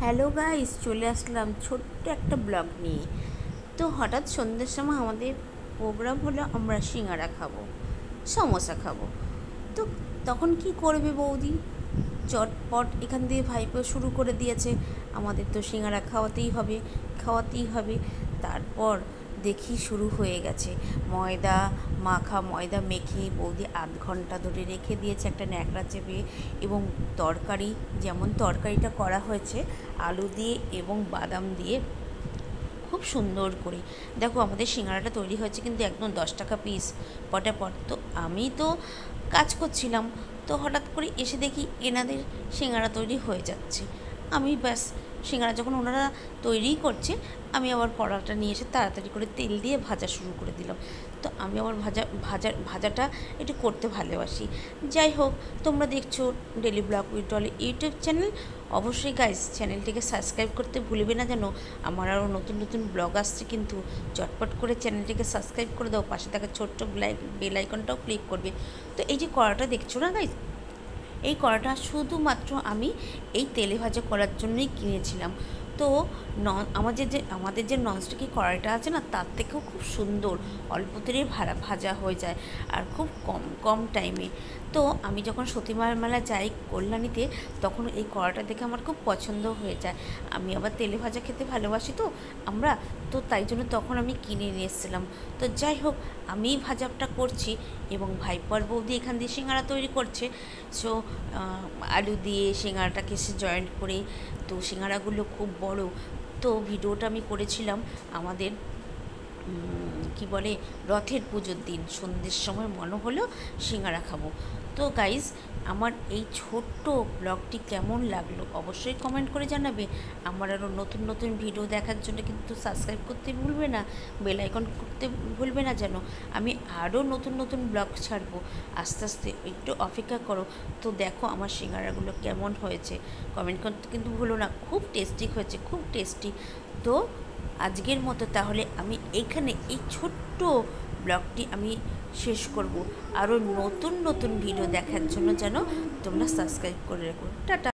Hello guys, চলে আসলাম ছোট্ট একটা ব্লগ নিয়ে। তো হঠাৎ সন্ধ্যের সময় আমাদের প্রোগ্রাম হলো আমরা সিঙ্গারা খাবো, সমোসা খাবো। তো তখন কি করবে বৌদি? চটপট এখান দিয়ে ভাইপো শুরু করে দিয়েছে, আমাদের তো সিঙ্গারা খাওয়াতেই হবে। তারপর দেখি শুরু হয়ে গেছে। ময়দা মেখে বৌদি আধ ঘন্টা ধরে রেখে দিয়েছে একটা ন্যাকড়া চেপে। এবং তরকারি, যেমন তরকারিটা করা হয়েছে আলু দিয়ে এবং বাদাম দিয়ে, খুব সুন্দর করে। দেখো আমাদের সিঙ্গারাটা তৈরি হয়েছে কিন্তু একদম 10 টাকা পিস, পটাপট। তো আমি তো কাজ করছিলাম, তো হঠাৎ করে এসে দেখি এনাদের সিঙ্গারা তৈরি হয়ে যাচ্ছে। আমি ব্যাস, সিঙ্গারা যখন ওনারা তৈরিই করছে, আমি আবার কড়াটা নিয়ে এসে তাড়াতাড়ি করে তেল দিয়ে ভাজা শুরু করে দিলাম। তো আমি আবার ভাজাটা একটু করতে ভালোবাসি। যাই হোক, তোমরা দেখছো daily blog with Dolly YouTube channel. অবশ্যই গাইস চ্যানেলটিকে সাবস্ক্রাইব করতে ভুলবে না যেন। আমার আরও নতুন নতুন ব্লগ আসছে, কিন্তু চটপট করে চ্যানেলটিকে সাবস্ক্রাইব করে দাও, পাশে থাকা ছোট্ট বেল আইকনটাও ক্লিক করবে। তো এই যে কড়াটা দেখছো না গাইস, এই কড়াটা শুধুমাত্র আমি এই তেলে ভাজা করার জন্যই কিনেছিলাম। তো আমাদের যে ননস্টিকি কড়াইটা আছে না, তার থেকেও খুব সুন্দর, অল্প তেলে ভাজা হয়ে যায় আর খুব কম কম টাইমে। তো আমি যখন সতীমার মেলা যাই কল্যাণীতে, তখন এই কড়াটা দেখে আমার খুব পছন্দ হয়ে যায়। আমি আবার তেলে ভাজা খেতে ভালোবাসি তো আমরা, তো তাই জন্য তখন আমি কিনে নিয়ে এসেছিলাম। তো যাই হোক, আমিই ভাজাটা করছি এবং ভাইপো আর বৌদি এখান দিয়ে সিঙ্গারা তৈরি করছে। সো আলু দিয়ে সিঙ্গারাটাকে সে জয়েন্ট করে, তো সিঙ্গারাগুলো খুব বড়। তো ভিডিওটা আমি করেছিলাম আমাদের কি বলে রথের পুজোর দিন সন্ধ্যের সময়, মনে হলো সিঙ্গারা খাবো। তো গাইজ, আমার এই ছোট্ট ব্লগটি কেমন লাগলো অবশ্যই কমেন্ট করে জানাবে। আমার আরও নতুন নতুন ভিডিও দেখার জন্য কিন্তু সাবস্ক্রাইব করতে ভুলবে না, বেল আইকন করতে ভুলবে না যেন। আমি আরও নতুন নতুন ব্লগ ছাড়বো, আস্তে আস্তে একটু অপেক্ষা করো। তো দেখো আমার সিঙ্গারাগুলো কেমন হয়েছে, কমেন্ট করতে কিন্তু ভুলো না। খুব টেস্টি হয়েছে, খুব টেস্টি। তো আজকের মতো তাহলে আমি এখানে এই ছোট্ট ব্লগটি আমি শেষ করব। আরও নতুন নতুন ভিডিও দেখার জন্য যেন তোমরা সাবস্ক্রাইব করে রেখো। টাটা।